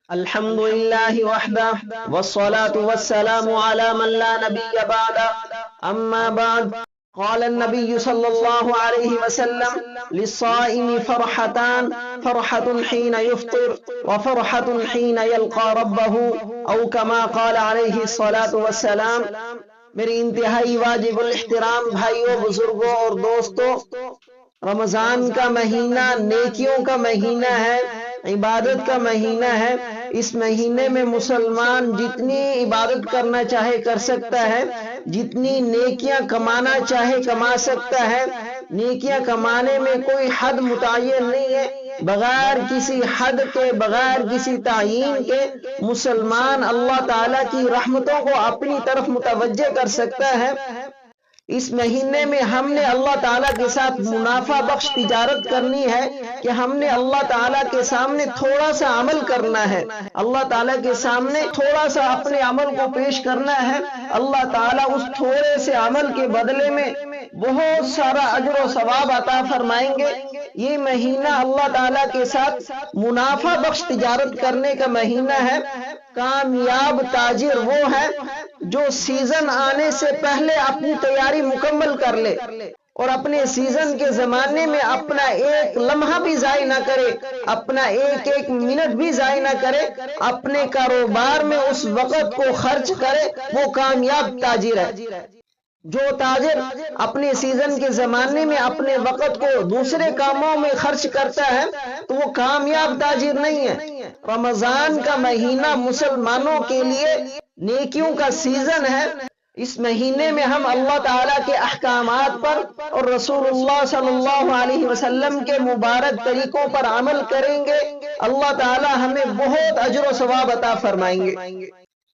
الحمد لله وحده والصلاة والسلام على من لا نبي بعده أما بعد. قال النبي صلى الله عليه وسلم: للصائم فرحتان، فرحة حين يفطر وفرحة حين يلقى ربه، أو كما قال عليه الصلاة والسلام. میری انتہائی واجب الاحترام بھائیوں، بزرگوں اور دوستوں، رمضان کا مہینہ نیکیوں کا مہینہ ہے، عبادت کا مہینہ ہے۔ اس مہینے میں مسلمان جتنی عبادت کرنا چاہے کر سکتا ہے، جتنی نیکیاں کمانا چاہے کما سکتا ہے۔ نیکیاں کمانے میں کوئی حد متعین نہیں ہے۔ بغیر کسی حد کے، بغیر کسی تعین کے مسلمان اللہ تعالیٰ کی رحمتوں کو اپنی طرف متوجہ کر سکتا ہے۔ اس مہینے میں ہم نے اللہ تعالیٰ کے ساتھ منافع بخش تجارت کرنی ہے کہ ہم نے اللہ تعالیٰ کے سامنے تھوڑا سا عمل کرنا ہے، اللہ تعالیٰ کے سامنے تھوڑا سا اپنے عمل کو پیش کرنا ہے۔ اللہ تعالیٰ اس تھوڑے سے عمل کے بدلے میں بہت سارا اجر و ثواب عطا فرمائیں گے۔ یہ مہینہ اللہ تعالیٰ کے ساتھ منافع بخش تجارت کرنے کا مہینہ ہے۔ کامیاب تاجر وہ ہے جو سیزن آنے سے پہلے اپنی تیاری مکمل کر لے اور اپنے سیزن کے زمانے میں اپنا ایک لمحہ بھی ضائع نہ کرے، اپنا ایک منٹ بھی ضائع نہ کرے، اپنے کاروبار میں اس وقت کو خرچ کرے، وہ کامیاب تاجر ہے۔ جو تاجر اپنے سیزن کے زمانے میں اپنے وقت کو دوسرے کاموں میں خرچ کرتا ہے تو وہ کامیاب تاجر نہیں ہے۔ رمضان کا مہینہ مسلمانوں کے لیے نیکیوں کا سیزن ہے۔ اس مہینے میں ہم اللہ تعالیٰ کے احکامات پر اور رسول اللہ صلی اللہ علیہ وسلم کے مبارک طریقوں پر عمل کریں گے۔ اللہ تعالیٰ ہمیں بہت اجر و ثواب عطا فرمائیں گے۔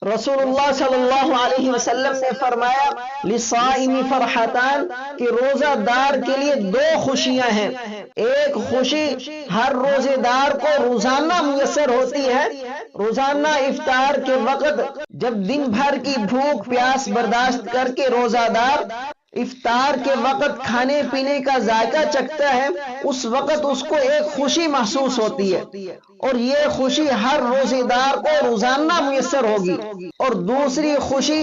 رسول اللہ صلی اللہ علیہ وسلم نے فرمایا: لِلصَّائِمِ فَرْحَتَانِ، کہ روزہ دار کے لیے دو خوشیاں ہیں۔ ایک خوشی ہر روزے دار کو روزانہ میسر ہوتی ہے۔ روزانہ افطار کے وقت جب دن بھر کی بھوک پیاس برداشت کر کے روزہ دار افطار کے وقت کھانے پینے کا ذائقہ چکھتا ہے، اس وقت اس کو ایک خوشی محسوس ہوتی ہے، اور یہ خوشی ہر روزے دار کو روزانہ میسر ہوگی۔ اور دوسری خوشی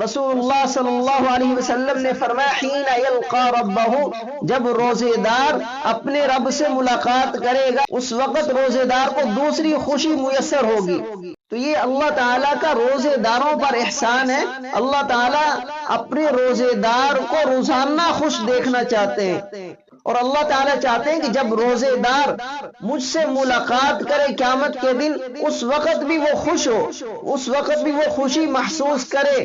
رسول اللہ صلی اللہ علیہ وسلم نے فرمایا: حین یلقا ربہ، جب روزے دار اپنے رب سے ملاقات کرے گا اس وقت روزے دار کو دوسری خوشی میسر ہوگی۔ تو یہ اللہ تعالیٰ کا روزے داروں پر احسان ہے۔ اللہ تعالیٰ اپنے روزے دار کو روزانہ خوش دیکھنا چاہتے ہیں، اور اللہ تعالیٰ چاہتے ہیں کہ جب روزے دار مجھ سے ملاقات کرے قیامت کے دن، اس وقت بھی وہ خوش ہو، اس وقت بھی وہ خوشی محسوس کرے۔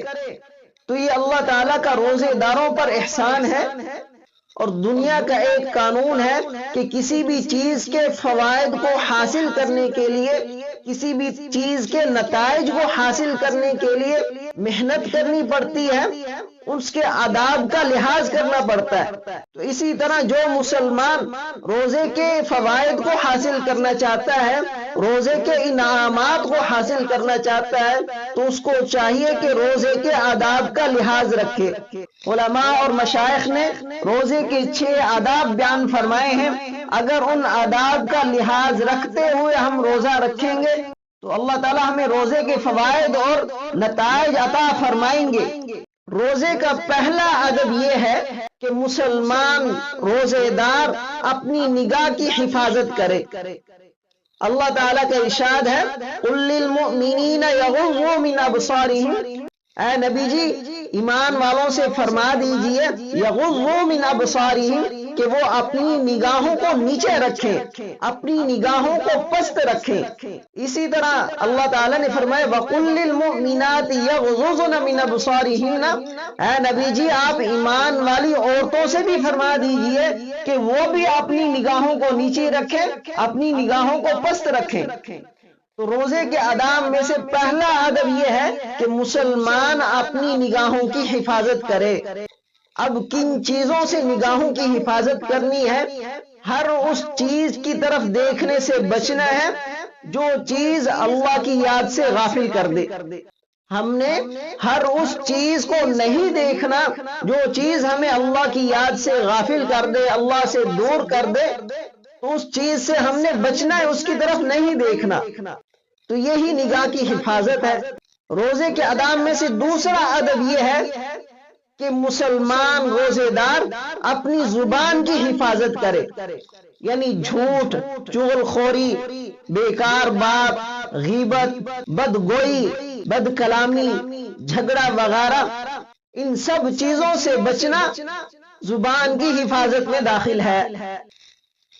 تو یہ اللہ تعالیٰ کا روزے داروں پر احسان ہے۔ اور دنیا کا ایک قانون ہے کہ کسی بھی چیز کے فوائد کو حاصل کرنے کے لیے، کسی بھی چیز کے نتائج کو حاصل کرنے کے لیے محنت کرنی پڑتی ہے، اس کے آداب کا لحاظ کرنا پڑتا ہے۔ تو اسی طرح جو مسلمان روزے کے فوائد کو حاصل کرنا چاہتا ہے، روزے کے انعامات کو حاصل کرنا چاہتا ہے، تو اس کو چاہیے کہ روزے کے آداب کا لحاظ رکھے۔ علماء اور مشائخ نے روزے کے 6 آداب بیان فرمائے ہیں۔ اگر ان آداب کا لحاظ رکھتے ہوئے ہم روزہ رکھیں گے تو اللہ تعالیٰ ہمیں روزے کے فوائد اور نتائج عطا فرمائیں گے۔ روزے کا پہلا ادب یہ ہے کہ مسلمان روزے دار اپنی نگاہ کی حفاظت کرے۔ اللہ تعالیٰ کا ارشاد ہے: قُل لِّلْمُؤْمِنِينَ يَغُضُّوا مِنْ أَبْصَارِهِمْ، اے نبی جی ایمان والوں سے فرما دیجئے یغضوا من ابصارہم، کہ وہ اپنی نگاہوں کو نیچے رکھیں، اپنی نگاہوں کو پست رکھیں۔ اسی طرح اللہ تعالیٰ نے فرمایا: وَقُلْ لِلْمُؤْمِنَاتِ يَغْضُضْنَ مِنْ أَبْصَارِهِنَّ، اے نبی جی آپ ایمان والی عورتوں سے بھی فرما دیجئے کہ وہ بھی اپنی نگاہوں کو نیچے رکھیں، اپنی نگاہوں کو پست رکھیں۔ تو روزے کے آداب میں سے پہلا ادب یہ ہے کہ مسلمان اپنی نگاہوں کی حفاظت کرے۔ اب کن چیزوں سے نگاہوں کی حفاظت کرنی ہے؟ ہر اس چیز کی طرف دیکھنے سے بچنا ہے جو چیز اللہ کی یاد سے غافل کر دے۔ ہم نے ہر اس چیز کو نہیں دیکھنا جو چیز ہمیں اللہ کی یاد سے غافل کر دے، اللہ سے دور کر دے، تو اس چیز سے ہم نے بچنا ہے، اس کی طرف نہیں دیکھنا۔ تو یہی نگاہ کی حفاظت ہے۔ روزے کے آداب میں سے دوسرا ادب یہ ہے کہ مسلمان روزے دار اپنی زبان کی حفاظت کرے، یعنی جھوٹ، چغل خوری، بیکار بات، غیبت، بدگوئی، بد کلامی، جھگڑا وغیرہ، ان سب چیزوں سے بچنا زبان کی حفاظت میں داخل ہے۔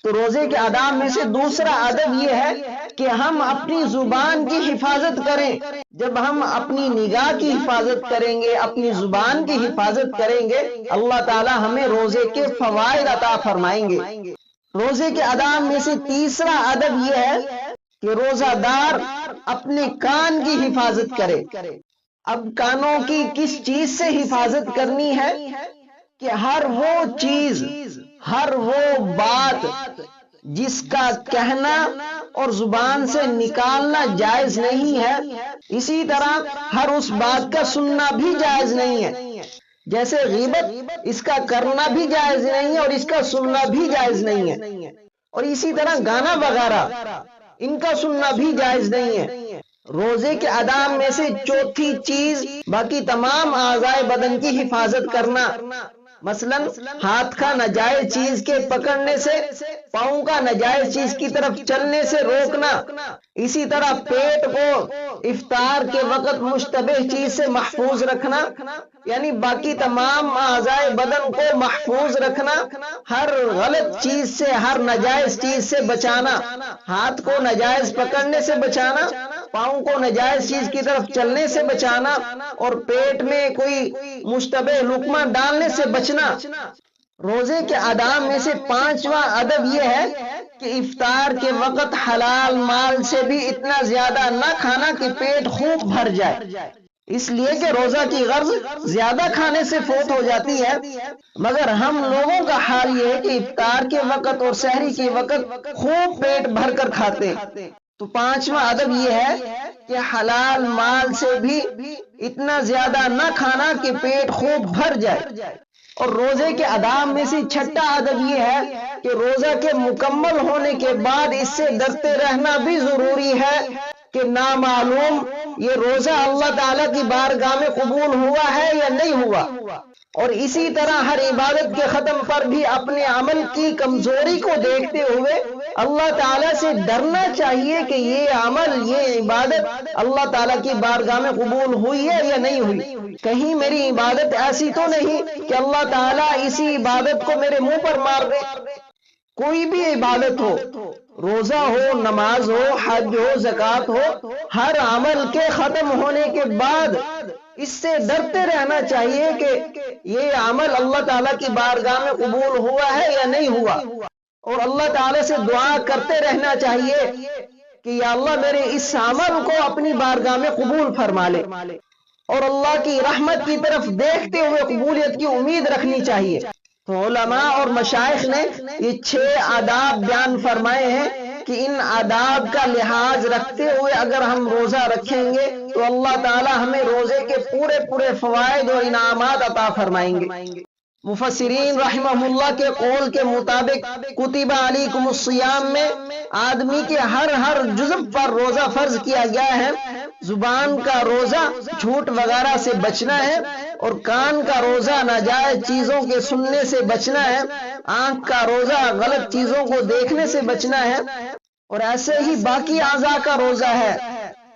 تو روزے کے آداب میں سے دوسرا ادب یہ ہے کہ ہم اپنی زبان کی حفاظت کریں۔ جب ہم اپنی نگاہ کی حفاظت کریں گے، اپنی زبان کی حفاظت کریں گے، اللہ تعالی ہمیں روزے کے فوائد عطا فرمائیں گے۔ روزے کے آداب میں سے تیسرا ادب یہ ہے کہ روزہ دار اپنے کان کی حفاظت کرے۔ اب کانوں کی کس چیز سے حفاظت کرنی ہے کہ ہر وہ چیز، ہر وہ بات جس کا کہنا اور زبان سے نکالنا جائز نہیں ہے، اسی طرح ہر اس بات کا سننا بھی جائز نہیں ہے۔ جیسے غیبت، اس کا کرنا بھی جائز نہیں ہے اور اس کا سننا بھی جائز نہیں ہے، اور اسی طرح گانا وغیرہ، ان کا سننا بھی جائز نہیں ہے۔ روزے کے آداب میں سے چوتھی چیز باقی تمام اعضائے بدن کی حفاظت کرنا، مثلا ہاتھ کا ناجائز چیز کے پکڑنے سے، پاؤں کا ناجائز چیز کی طرف چلنے سے روکنا، اسی طرح پیٹ کو افطار کے وقت مشتبہ چیز سے محفوظ رکھنا، یعنی باقی تمام اعضائے بدن کو محفوظ رکھنا، ہر غلط چیز سے، ہر ناجائز چیز سے بچانا، ہاتھ کو ناجائز پکڑنے سے بچانا، پاؤں کو ناجائز چیز کی طرف چلنے سے بچانا، اور پیٹ میں کوئی مشتبہ لقمہ ڈالنے سے بچنا۔ روزے کے آداب میں سے پانچواں ادب یہ ہے کہ افطار کے وقت حلال مال سے بھی اتنا زیادہ نہ کھانا کہ پیٹ خوب بھر جائے، اس لیے کہ روزہ کی غرض زیادہ کھانے سے فوت ہو جاتی ہے، مگر ہم لوگوں کا حال یہ ہے کہ افطار کے وقت اور سحری کے وقت خوب پیٹ بھر کر کھاتے۔ تو پانچواں ادب یہ ہے کہ حلال مال سے بھی اتنا زیادہ نہ کھانا کہ پیٹ خوب بھر جائے۔ اور روزے کے آداب میں سے چھٹا ادب یہ ہے کہ روزہ کے مکمل ہونے کے بعد اس سے ڈرتے رہنا بھی ضروری ہے کہ نامعلوم یہ روزہ اللہ تعالیٰ کی بارگاہ میں قبول ہوا ہے یا نہیں ہوا۔ اور اسی طرح ہر عبادت کے ختم پر بھی اپنے عمل کی کمزوری کو دیکھتے ہوئے اللہ تعالیٰ سے ڈرنا چاہیے کہ یہ عمل، یہ عبادت اللہ تعالیٰ کی بارگاہ میں قبول ہوئی ہے یا نہیں ہوئی۔ کہیں میری عبادت ایسی تو نہیں کہ اللہ تعالیٰ اسی عبادت کو میرے منہ پر مار دے۔ کوئی بھی عبادت ہو، روزہ ہو، نماز ہو، حج ہو، زکوٰۃ ہو، ہر عمل کے ختم ہونے کے بعد اس سے ڈرتے رہنا چاہیے کہ یہ عمل اللہ تعالیٰ کی بارگاہ میں قبول ہوا ہے یا نہیں ہوا، اور اللہ تعالیٰ سے دعا کرتے رہنا چاہیے کہ یا اللہ میرے اس عمل کو اپنی بارگاہ میں قبول فرما لے، اور اللہ کی رحمت کی طرف دیکھتے ہوئے قبولیت کی امید رکھنی چاہیے۔ تو علماء اور مشائخ نے یہ 6 آداب بیان فرمائے ہیں کہ ان آداب کا لحاظ رکھتے ہوئے اگر ہم روزہ رکھیں گے تو اللہ تعالی ہمیں روزے کے پورے فوائد اور انعامات عطا فرمائیں گے۔ مفسرین رحمہ اللہ کے قول کے مطابق کتب علیکم الصیام میں آدمی کے ہر جزو پر روزہ فرض کیا گیا ہے۔ زبان کا روزہ جھوٹ وغیرہ سے بچنا ہے، اور کان کا روزہ ناجائز چیزوں کے سننے سے بچنا ہے، آنکھ کا روزہ غلط چیزوں کو دیکھنے سے بچنا ہے، اور ایسے ہی باقی اعضاء کا روزہ ہے۔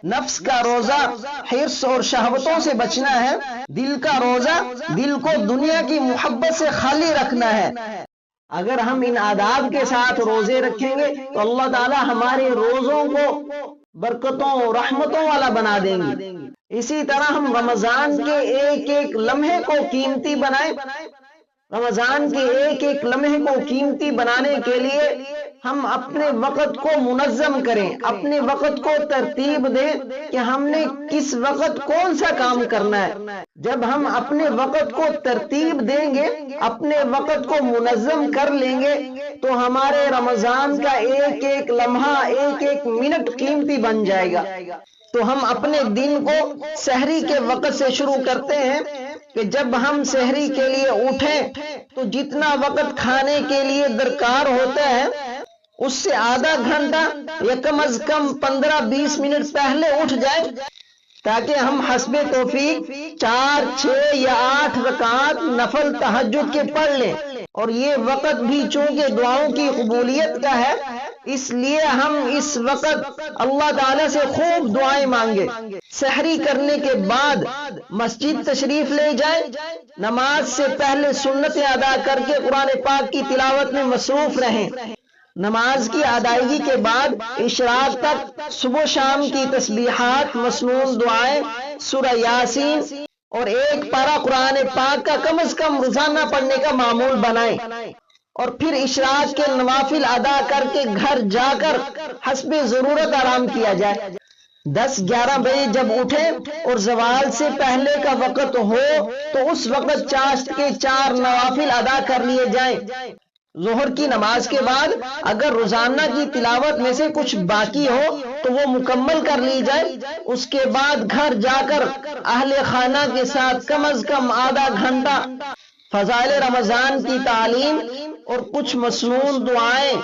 نفس کا روزہ حرص اور شہوتوں سے بچنا ہے، دل کا روزہ دل کو دنیا کی محبت سے خالی رکھنا ہے۔ اگر ہم ان آداب کے ساتھ روزے رکھیں گے تو اللہ تعالی ہمارے روزوں کو برکتوں اور رحمتوں والا بنا دیں گے۔ اسی طرح ہم رمضان کے ایک لمحے کو قیمتی بنائیں۔ رمضان کے ایک لمحے کو قیمتی بنانے کے لیے ہم اپنے وقت کو منظم کریں، اپنے وقت کو ترتیب دیں کہ ہم نے کس وقت کون سا کام کرنا ہے۔ جب ہم اپنے وقت کو ترتیب دیں گے، اپنے وقت کو منظم کر لیں گے، تو ہمارے رمضان کا ایک لمحہ، ایک منٹ قیمتی بن جائے گا۔ تو ہم اپنے دن کو سحری کے وقت سے شروع کرتے ہیں کہ جب ہم سحری کے لیے اٹھیں تو جتنا وقت کھانے کے لیے درکار ہوتا ہے اس سے آدھا گھنٹہ یا کم از کم 15-20 منٹ پہلے اٹھ جائے، تاکہ ہم حسب توفیق 4، 6 یا 8 رکعات نفل تہجد کے پڑھ لیں۔ اور یہ وقت بھی چونکہ دعاؤں کی قبولیت کا ہے، اس لیے ہم اس وقت اللہ تعالیٰ سے خوب دعائیں مانگے۔ سحری کرنے کے بعد مسجد تشریف لے جائیں، نماز سے پہلے سنتیں ادا کر کے قرآن پاک کی تلاوت میں مصروف رہیں۔ نماز کی ادائیگی کے بعد اشراق تک صبح شام کی تسبیحات، مسنون دعائیں، سورہ یاسین اور ایک پارہ قرآن پاک کا کم از کم روزانہ پڑھنے کا معمول بنائیں، اور پھر اشراق کے نوافل ادا کر کے گھر جا کر حسب ضرورت آرام کیا جائے۔ 10-11 بجے جب اٹھیں اور زوال سے پہلے کا وقت ہو تو اس وقت چاشت کے 4 نوافل ادا کر لیے جائیں۔ ظہر کی نماز کے بعد اگر روزانہ کی تلاوت میں سے کچھ باقی ہو تو وہ مکمل کر لی جائے۔ اس کے بعد گھر جا کر اہل خانہ کے ساتھ کم از کم آدھا گھنٹہ فضائل رمضان کی تعلیم اور کچھ مسنون دعائیں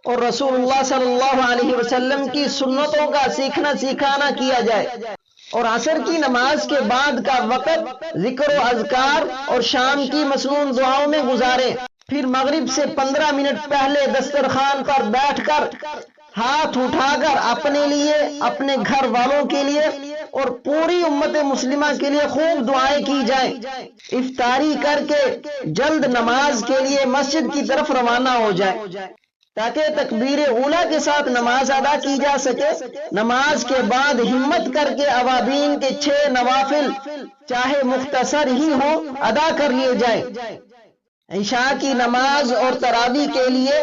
اور رسول اللہ صلی اللہ علیہ وسلم کی سنتوں کا سیکھنا سکھانا کیا جائے۔ اور عصر کی نماز کے بعد کا وقت ذکر و اذکار اور شام کی مسنون دعاؤں میں گزاریں۔ پھر مغرب سے 15 منٹ پہلے دسترخوان پر بیٹھ کر ہاتھ اٹھا کر اپنے لیے، اپنے گھر والوں کے لیے اور پوری امت مسلمہ کے لیے خوب دعائیں کی جائیں۔ افطاری کر کے جلد نماز کے لیے مسجد کی طرف روانہ ہو جائے تاکہ تکبیر اولیٰ کے ساتھ نماز ادا کی جا سکے۔ نماز کے بعد ہمت کر کے اوابین کے 6 نوافل چاہے مختصر ہی ہو ادا کر لیے جائیں۔ عشاء کی نماز اور تراویح کے لیے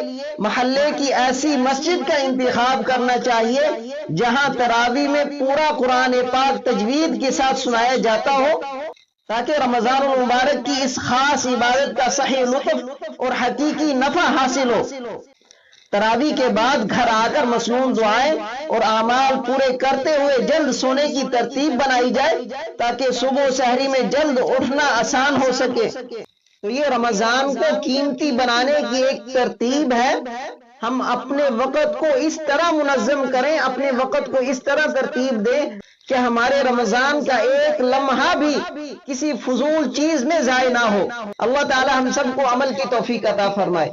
محلے کی ایسی مسجد کا انتخاب کرنا چاہیے جہاں تراویح میں پورا قرآن پاک تجوید کے ساتھ سنایا جاتا ہو، تاکہ رمضان المبارک کی اس خاص عبادت کا صحیح لطف اور حقیقی نفع حاصل ہو۔ تراویح کے بعد گھر آ کر مسنون دعائیں اور اعمال پورے کرتے ہوئے جلد سونے کی ترتیب بنائی جائے تاکہ صبح سحری میں جلد اٹھنا آسان ہو سکے۔ تو یہ رمضان کو قیمتی بنانے کی ایک ترتیب ہے۔ ہم اپنے وقت کو اس طرح منظم کریں، اپنے وقت کو اس طرح ترتیب دیں کہ ہمارے رمضان کا ایک لمحہ بھی کسی فضول چیز میں ضائع نہ ہو۔ اللہ تعالی ہم سب کو عمل کی توفیق عطا فرمائے۔